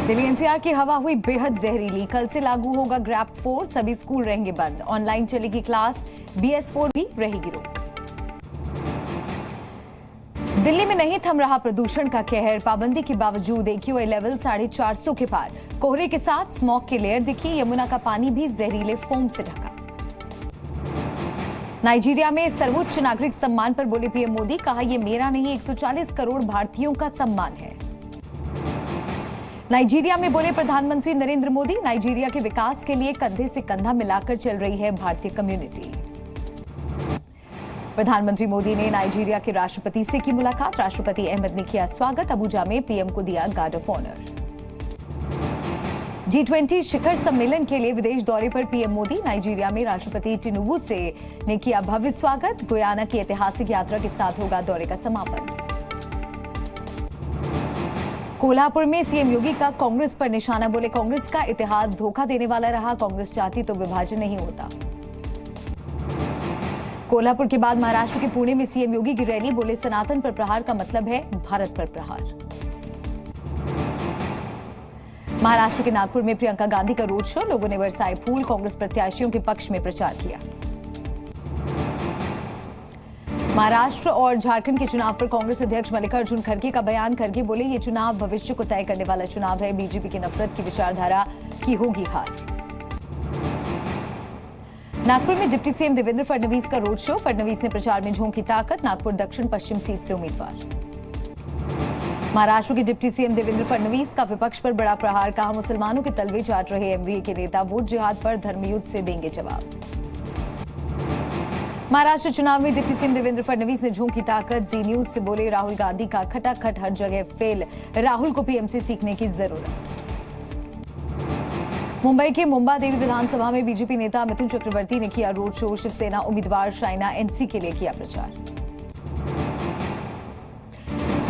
Delhi NCR की हवा हुई बेहद जहरीली। कल से लागू होगा ग्रैप 4, सभी स्कूल रहेंगे बंद, ऑनलाइन चलेगी क्लास, BS4 भी रहेगी रोक। दिल्ली में नहीं थम रहा प्रदूषण का कहर, पाबंदी के बावजूद AQI लेवल 450 के पार। कोहरे के साथ स्मॉग की लेयर दिखी, यमुना का पानी भी जहरीले फोम से ढका। नाइजीरिया में सर्वोच्च नागरिक सम्मान पर बोले पीएम मोदी, कहा यह मेरा नहीं 140 करोड़ भारतीयों का सम्मान है। नाइजीरिया में बोले प्रधानमंत्री नरेंद्र मोदी, नाइजीरिया के विकास के लिए कंधे से कंधा मिलाकर चल रही है भारतीय कम्युनिटी। प्रधानमंत्री मोदी ने नाइजीरिया के राष्ट्रपति से की मुलाकात, राष्ट्रपति अहमद ने किया स्वागत, अबुजा में पीएम को दिया गार्ड ऑफ ऑनर। G20 शिखर सम्मेलन के लिए विदेश दौरे पर पीएम मोदी, नाइजीरिया में राष्ट्रपति टिनुबू से ने किया भव्य स्वागत, गुयाना की ऐतिहासिक यात्रा के साथ होगा दौरे का समापन। कोल्हापुर में सीएम योगी का कांग्रेस पर निशाना, बोले कांग्रेस का इतिहास धोखा देने वाला रहा, कांग्रेस चाहती तो विभाजन नहीं होता। कोल्हापुर के बाद महाराष्ट्र के पुणे में सीएम योगी की रैली, बोले सनातन पर प्रहार का मतलब है भारत पर प्रहार। महाराष्ट्र के नागपुर में प्रियंका गांधी का रोड शो, लोगों ने बरसाए फूल, कांग्रेस प्रत्याशियों के पक्ष में प्रचार किया। महाराष्ट्र और झारखंड के चुनाव पर कांग्रेस अध्यक्ष मल्लिकार्जुन खड़गे का बयान, खड़गे बोले ये चुनाव भविष्य को तय करने वाला चुनाव है, बीजेपी की नफरत की विचारधारा की होगी हार। नागपुर में डिप्टी सीएम देवेंद्र फडणवीस का रोड शो, फडणवीस ने प्रचार में झोंकी ताकत, नागपुर दक्षिण पश्चिम सीट से उम्मीदवार। महाराष्ट्र के डिप्टी सीएम देवेंद्र फडणवीस का विपक्ष पर बड़ा प्रहार, कहा मुसलमानों के तलवे चाट रहे एमवीए के नेता वोट जिहाद पर धर्मयुद्ध से देंगे जवाब। महाराष्ट्र चुनाव में डिप्टी सीएम देवेंद्र फडणवीस ने झोंकी ताकत, जी न्यूज से बोले राहुल गांधी का खटाखट हर जगह फेल, राहुल को पीएम से सीखने की जरूरत। मुंबई के मुंबादेवी विधानसभा में बीजेपी नेता मिथुन चक्रवर्ती ने किया रोड शो, शिवसेना उम्मीदवार शाइना एनसी के लिए किया प्रचार।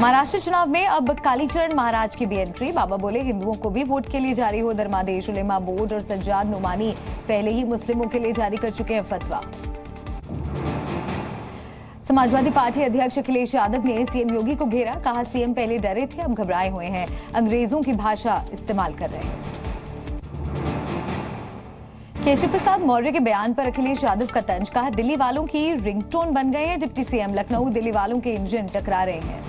महाराष्ट्र चुनाव में अब कालीचरण महाराज की भी एंट्री, बाबा बोले हिंदुओं को भी वोट के लिए जारी हो धर्मादेश, उलेमा बोर्ड और सज्जाद नुमानी पहले ही मुस्लिमों के लिए जारी कर चुके हैं फतवा। समाजवादी पार्टी अध्यक्ष अखिलेश यादव ने सीएम योगी को घेरा, कहा सीएम पहले डरे थे अब घबराए हुए हैं, अंग्रेजों की भाषा इस्तेमाल कर रहे हैं। केशव प्रसाद मौर्य के बयान पर अखिलेश यादव का तंज, कहा दिल्ली वालों की रिंगटोन बन गए हैं डिप्टी सीएम, लखनऊ दिल्ली वालों के इंजन टकरा रहे हैं।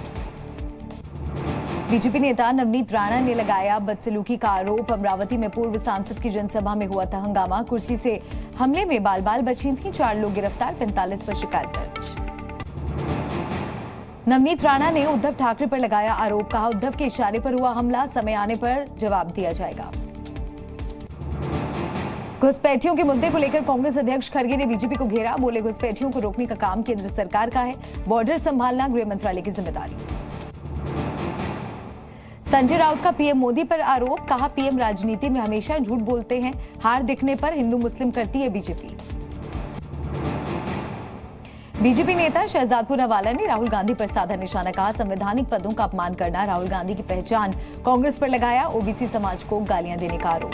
बीजेपी नेता नवनीत राणा ने लगाया बदसलूकी का आरोप, अमरावती में पूर्व सांसद की जनसभा में हुआ था हंगामा, कुर्सी से हमले में बाल बाल बची थी, 4 लोग गिरफ्तार, 45 पर शिकायत दर्ज। नवनीत राणा ने उद्धव ठाकरे पर लगाया आरोप, कहा उद्धव के इशारे पर हुआ हमला, समय आने पर जवाब दिया जाएगा। घुसपैठियों के मुद्दे को लेकर कांग्रेस अध्यक्ष खड़गे ने बीजेपी को घेरा, बोले घुसपैठियों को रोकने का काम केंद्र सरकार का है, बॉर्डर संभालना गृह मंत्रालय की जिम्मेदारी। संजय राउत का पीएम मोदी पर आरोप, कहा पीएम राजनीति में हमेशा झूठ बोलते हैं, हार दिखने पर हिंदू मुस्लिम करती है बीजेपी। बीजेपी नेता शहजाद पूनावाला ने राहुल गांधी पर साधा निशाना, कहा संवैधानिक पदों का अपमान करना राहुल गांधी की पहचान, कांग्रेस पर लगाया ओबीसी समाज को गालियां देने का आरोप।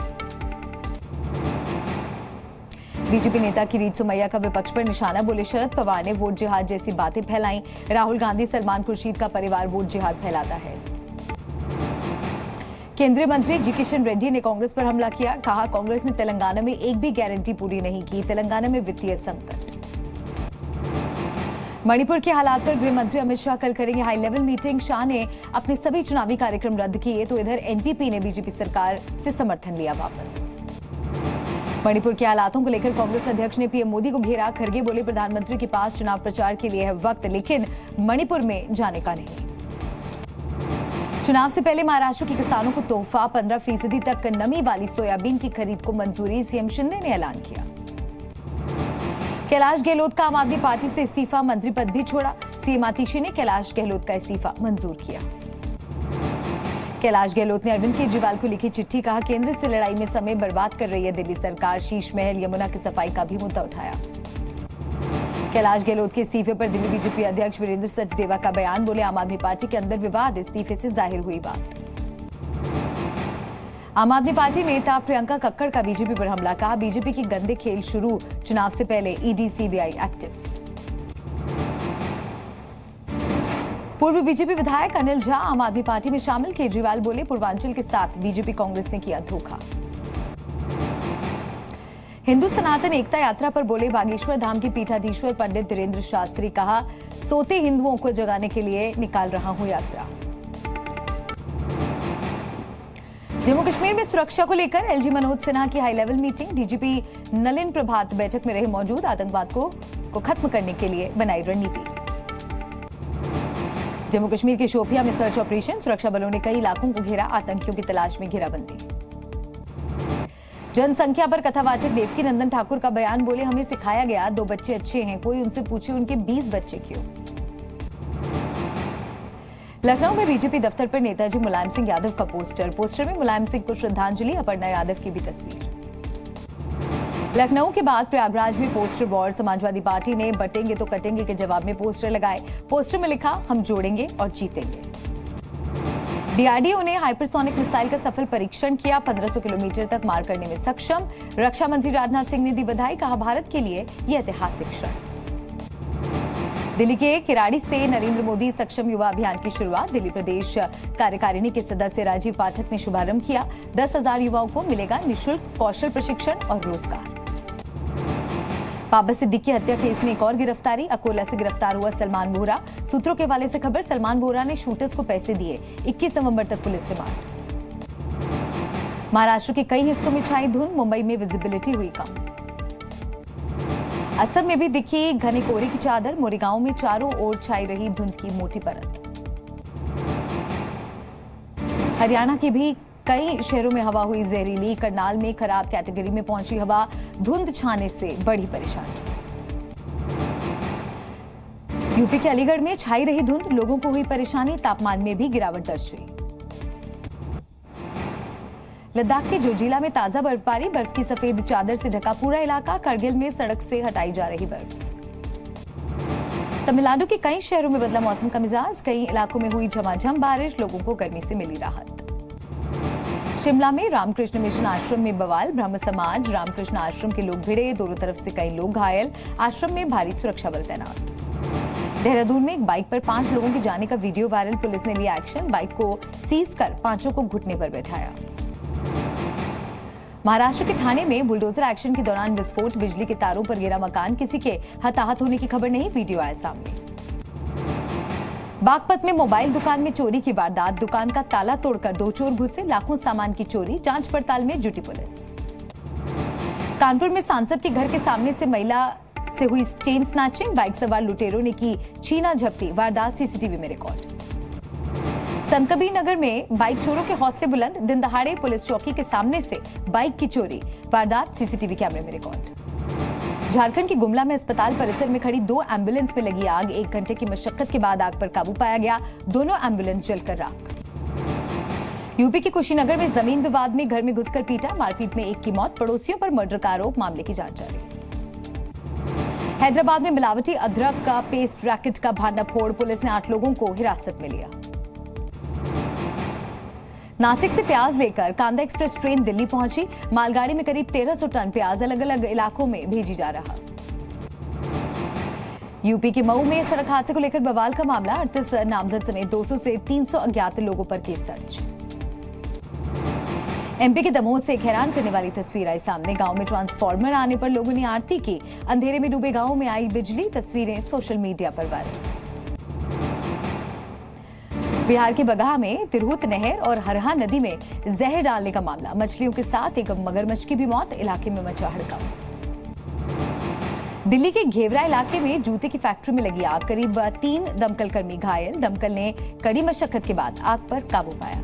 बीजेपी नेता किरीट सोमैया का विपक्ष पर निशाना, बोले शरद पवार ने वोट जिहाद जैसी बातें फैलाई, राहुल गांधी सलमान खुर्शीद का परिवार वोट जिहाद फैलाता है। केंद्रीय मंत्री जी किशन रेड्डी ने कांग्रेस पर हमला किया, कहा कांग्रेस ने तेलंगाना में एक भी गारंटी पूरी नहीं की, तेलंगाना में वित्तीय संकट। मणिपुर के हालात पर गृह मंत्री अमित शाह कल करेंगे हाई लेवल मीटिंग, शाह ने अपने सभी चुनावी कार्यक्रम रद्द किए, तो इधर एनपीपी ने बीजेपी सरकार से समर्थन लिया वापस। मणिपुर के हालातों को लेकर कांग्रेस अध्यक्ष ने पीएम मोदी को घेरा, खड़गे बोले प्रधानमंत्री के पास चुनाव प्रचार के लिए है वक्त, लेकिन मणिपुर में जाने का नहीं। चुनाव से पहले महाराष्ट्र के किसानों को तोहफा, 15% तक नमी वाली सोयाबीन की खरीद को मंजूरी, सीएम शिंदे ने ऐलान किया। कैलाश गहलोत का आम आदमी पार्टी से इस्तीफा, मंत्री पद भी छोड़ा, सीएम आतिशी ने कैलाश गहलोत का इस्तीफा मंजूर किया। कैलाश गहलोत ने अरविंद केजरीवाल को लिखी चिट्ठी, कहा केंद्र से लड़ाई में समय बर्बाद कर रही है दिल्ली सरकार, शीश महल यमुना की सफाई का भी मुद्दा उठाया। कैलाश गहलोत के इस्तीफे पर दिल्ली बीजेपी अध्यक्ष वीरेंद्र सचदेवा का बयान, बोले आम आदमी पार्टी के अंदर विवाद, इस्तीफे से जाहिर हुई बात। आम आदमी पार्टी नेता प्रियंका कक्कड़ का बीजेपी पर हमला, कहा बीजेपी की गंदे खेल शुरू, चुनाव से पहले ईडी सीबीआई एक्टिव। पूर्व बीजेपी विधायक अनिल झा आम आदमी पार्टी में शामिल। केजरीवाल बोले पूर्वांचल के साथ बीजेपी कांग्रेस ने किया धोखा। हिंदू सनातन एकता यात्रा पर बोले बागेश्वर धाम के पीठाधीश्वर पंडित धीरेन्द्र शास्त्री। कहा सोते हिंदुओं को जगाने के लिए निकाल रहा हूं यात्रा। जम्मू कश्मीर में सुरक्षा को लेकर एलजी मनोज सिन्हा की high level meeting. DGP Nalin Prabhat बैठक में रहे मौजूद। आतंकवाद को खत्म करने के लिए बनाई रणनीति। जम्मू कश्मीर के शोपियां में सर्च ऑपरेशन। सुरक्षा बलों ने कई इलाकों को घेरा। आतंकियों की तलाश में घेराबंदी। जनसंख्या पर कथावाचक देवकी नंदन ठाकुर का बयान। बोले हमें सिखाया गया 2 बच्चे अच्छे हैं, कोई उनसे पूछे उनके 20 बच्चे क्यों। लखनऊ में बीजेपी दफ्तर पर नेताजी मुलायम सिंह यादव का पोस्टर में मुलायम सिंह को श्रद्धांजलि। अपर्णा यादव की भी तस्वीर। लखनऊ के बाद प्रयागराज में पोस्टर वॉर। समाजवादी पार्टी ने बटेंगे तो कटेंगे के जवाब में पोस्टर लगाए। पोस्टर में लिखा हम जोड़ेंगे और जीतेंगे। डीआरडीओ ने हाइपरसोनिक मिसाइल का सफल परीक्षण किया। 1500 किलोमीटर तक मार करने में सक्षम। रक्षा मंत्री राजनाथ सिंह ने दी बधाई। कहा भारत के लिए यह ऐतिहासिक क्षण। दिल्ली के किराड़ी से नरेंद्र मोदी सक्षम युवा अभियान की शुरुआत। दिल्ली प्रदेश कार्यकारिणी के सदस्य राजीव पाठक ने शुभारंभ किया। 10,000 युवाओं को मिलेगा निःशुल्क कौशल प्रशिक्षण और रोजगार। बाबा सिद्दीकी हत्या केस में एक और गिरफ्तारी। अकोला से गिरफ्तार हुआ सलमान बोहरा। सूत्रों के हवाले से खबर, सलमान बोहरा ने शूटर्स को पैसे दिए। 21 नवंबर तक पुलिस रिमांड। महाराष्ट्र के कई हिस्सों में छाई धुंध। मुंबई में विजिबिलिटी हुई कम। असम में भी दिखी घने कोहरे की चादर। मोरीगांव में चारों ओर छाई रही धुंध की मोटी परत। हरियाणा के भी कई शहरों में हवा हुई जहरीली। करनाल में खराब कैटेगरी में पहुंची हवा। धुंध छाने से बड़ी परेशानी। यूपी के अलीगढ़ में छाई रही धुंध। लोगों को हुई परेशानी। तापमान में भी गिरावट दर्ज हुई। लद्दाख के जोजिला में ताजा बर्फबारी। बर्फ की सफेद चादर से ढका पूरा इलाका। करगिल में सड़क से हटाई जा रही बर्फ। तमिलनाडु के कई शहरों में बदला मौसम का मिजाज। कई इलाकों में हुई झमाझम बारिश। लोगों को गर्मी से मिली राहत। शिमला में रामकृष्ण मिशन आश्रम में बवाल। ब्रह्म समाज रामकृष्ण आश्रम के लोग भिड़े। दोनों तरफ से कई लोग घायल। आश्रम में भारी सुरक्षा बल तैनात। देहरादून में एक बाइक पर 5 लोगों के जाने का वीडियो वायरल। पुलिस ने लिया एक्शन। बाइक को सीज कर 5 को घुटने पर बैठाया। महाराष्ट्र के ठाणे में बुलडोजर एक्शन के दौरान विस्फोट। बिजली के तारों पर गिरा मकान। किसी के हताहत होने की खबर नहीं। वीडियो आया सामने। बागपत में मोबाइल दुकान में चोरी की वारदात। दुकान का ताला तोड़कर 2 चोर घुसे। लाखों सामान की चोरी। जांच पड़ताल में जुटी पुलिस। कानपुर में सांसद के घर के सामने से महिला से हुई चेन स्नैचिंग। बाइक सवार लुटेरों ने की छीना झपटी। वारदात सीसीटीवी में रिकॉर्ड। संतकबीर नगर में बाइक चोरों के हौसले बुलंद। दिन दहाड़े पुलिस चौकी के सामने से बाइक की चोरी। वारदात सीसीटीवी कैमरे में रिकॉर्ड। झारखंड के गुमला में अस्पताल परिसर में खड़ी 2 एम्बुलेंस में लगी आग। 1 घंटे की मशक्कत के बाद आग पर काबू पाया गया। दोनों एम्बुलेंस जलकर राख। यूपी के कुशीनगर में जमीन विवाद में घर में घुसकर पीटा। मारपीट में एक की मौत। पड़ोसियों पर मर्डर का आरोप। मामले की जांच जारी। हैदराबाद में मिलावटी अदरक का पेस्ट रैकेट का भांडाफोड़। पुलिस ने 8 लोगों को हिरासत में लिया। नासिक से प्याज लेकर कांदा एक्सप्रेस ट्रेन दिल्ली पहुंची। मालगाड़ी में करीब 1300 टन प्याज अलग अलग इलाकों में भेजी जा रहा। यूपी के मऊ में सड़क हादसे को लेकर बवाल का मामला। 38 नामजद समेत 200 से 300 अज्ञात लोगों पर केस दर्ज। एमपी के दमोह से एक हैरान करने वाली तस्वीर आई सामने। गांव में ट्रांसफार्मर आने पर लोगों ने आरती की। अंधेरे में डूबे गांव में आई बिजली। तस्वीरें सोशल मीडिया पर वायरल। बिहार के बगहा में तिरहुत नहर और हरहा नदी में जहर डालने का मामला। मछलियों के साथ एक मगरमच्छ की भी मौत। इलाके में मचा हड़कंप। दिल्ली के घेवरा इलाके में जूते की फैक्ट्री में लगी आग। करीब 3 दमकल कर्मी घायल। दमकल ने कड़ी मशक्कत के बाद आग पर काबू पाया।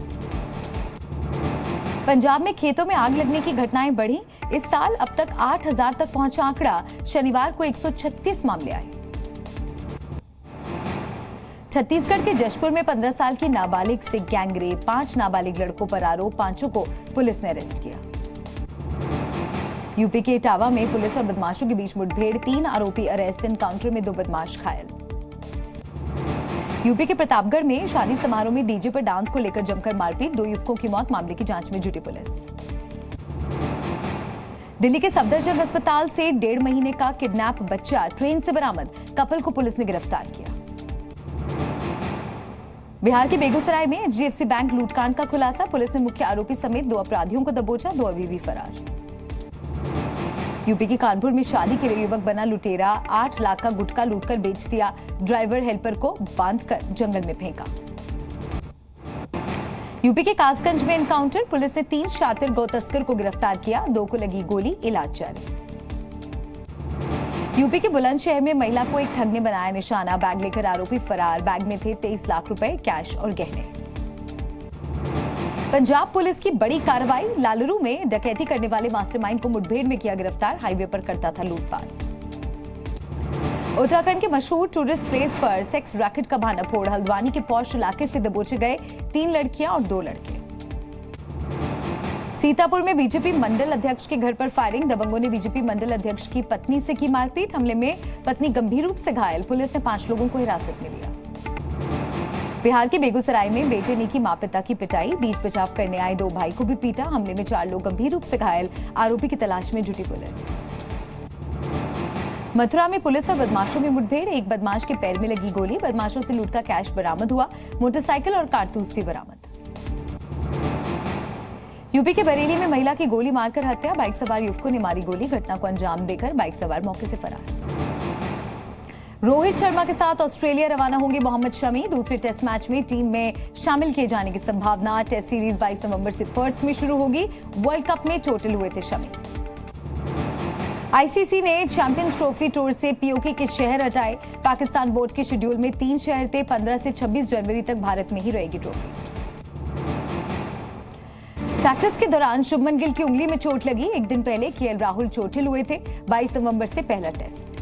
पंजाब में खेतों में आग लगने की घटनाएं बढ़ी। इस साल अब तक 8000 तक पहुंचा आंकड़ा। शनिवार को 136 मामले आए। छत्तीसगढ़ के जशपुर में 15 साल की नाबालिग से गैंगरेप। 5 नाबालिग लड़कों पर आरोप। 5 को पुलिस ने अरेस्ट किया। यूपी के इटावा में पुलिस और बदमाशों के बीच मुठभेड़। 3 आरोपी अरेस्ट। एनकाउंटर में 2 बदमाश घायल। यूपी के प्रतापगढ़ में शादी समारोह में डीजे पर डांस को लेकर जमकर मारपीट। 2 युवकों की मौत। मामले की जांच में जुटी पुलिस। दिल्ली के सफदरजंग अस्पताल से 1.5 महीने का किडनैप बच्चा ट्रेन से बरामद। कपल को पुलिस ने गिरफ्तार किया। बिहार के बेगूसराय में एचडीएफसी बैंक लूटकांड का खुलासा। पुलिस ने मुख्य आरोपी समेत 2 अपराधियों को दबोचा, 2 अभी भी फरार। यूपी के कानपुर में शादी के लिए युवक बना लुटेरा, 8 लाख का गुटखा लूटकर बेच दिया। ड्राइवर हेल्पर को बांधकर जंगल में फेंका। यूपी के कासगंज में एनकाउंटर। पुलिस ने 3 शातिर गौ तस्कर को गिरफ्तार किया, 2 को लगी गोली, इलाज जारी। यूपी के बुलंदशहर में महिला को एक ठग ने बनाया निशाना, बैग लेकर आरोपी फरार। बैग में थे 23 लाख रुपए, कैश और गहने। पंजाब पुलिस की बड़ी कार्रवाई। लालरू में डकैती करने वाले मास्टरमाइंड को मुठभेड़ में किया गिरफ्तार, हाईवे पर करता था लूटपाट। उत्तराखंड के मशहूर टूरिस्ट प्लेस पर सेक्स रैकेट का भांडाफोड़। हल्द्वानी के पौष इलाके से दबोचे गए 3 लड़कियां और 2 लड़के। सीतापुर में बीजेपी मंडल अध्यक्ष के घर पर फायरिंग। दबंगों ने बीजेपी मंडल अध्यक्ष की पत्नी से की मारपीट। हमले में पत्नी गंभीर रूप से घायल। पुलिस ने 5 लोगों को हिरासत में लिया। बिहार के बेगूसराय में बेटे ने की मां पिता की पिटाई। बीच बचाव करने आए 2 भाई को भी पीटा। हमले में 4 लोग गंभीर रूप से घायल। आरोपी की तलाश में जुटी पुलिस। मथुरा में पुलिस और बदमाशों में मुठभेड़। एक बदमाश के पैर में लगी गोली। बदमाशों से लूट का कैश बरामद हुआ। मोटरसाइकिल और कारतूस भी बरामद। यूपी के बरेली में महिला की गोली मारकर हत्या। बाइक सवार युवकों ने मारी गोली। घटना को अंजाम देकर बाइक सवार मौके से फरार। रोहित शर्मा के साथ ऑस्ट्रेलिया रवाना होंगे मोहम्मद शमी। दूसरे टेस्ट मैच में टीम में शामिल किए जाने की संभावना। टेस्ट सीरीज 22 नवंबर से पर्थ में शुरू होगी। वर्ल्ड कप में चोटिल हुए थे शमी। आईसीसी ने चैंपियंस ट्रॉफी टूर से पीओके के शहर हटाए। पाकिस्तान बोर्ड के शेड्यूल में 3 शहर थे। 15 से 26 जनवरी तक भारत में ही रहेगी ट्रॉफी। प्रैक्टिस के दौरान शुभमन गिल की उंगली में चोट लगी। एक दिन पहले केएल राहुल चोटिल हुए थे। 22 नवंबर से पहला टेस्ट।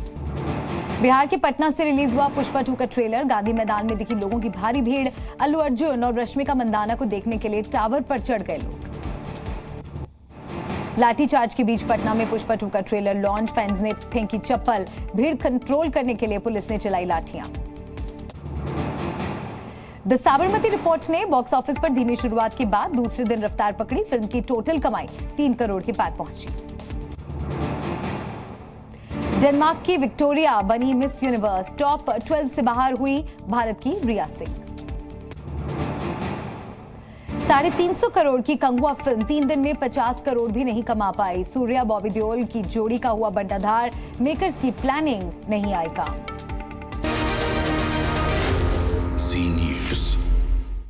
बिहार के पटना से रिलीज हुआ पुष्पा 2 का ट्रेलर। गांधी मैदान में दिखी लोगों की भारी भीड़। अल्लू अर्जुन और रश्मिका मंदाना को देखने के लिए टावर पर चढ़ गए लोग। लाठीचार्ज के बीच पटना में पुष्पा 2 का ट्रेलर लॉन्च। फैंस ने फेंकी चप्पल। भीड़ कंट्रोल करने के लिए पुलिस ने चलाई लाठियां। द साबरमती रिपोर्ट ने बॉक्स ऑफिस पर धीमी शुरुआत के बाद दूसरे दिन रफ्तार पकड़ी। फिल्म की टोटल कमाई 3 करोड़ के पार पहुंची। डेनमार्क की विक्टोरिया बनी मिस यूनिवर्स। टॉप 12 से बाहर हुई भारत की रिया सिंह। 350 करोड़ की कंगुआ फिल्म 3 दिन में 50 करोड़ भी नहीं कमा पाई। सूर्या बॉबी देओल की जोड़ी का हुआ बंटाधार। मेकर्स की प्लानिंग नहीं आई काम।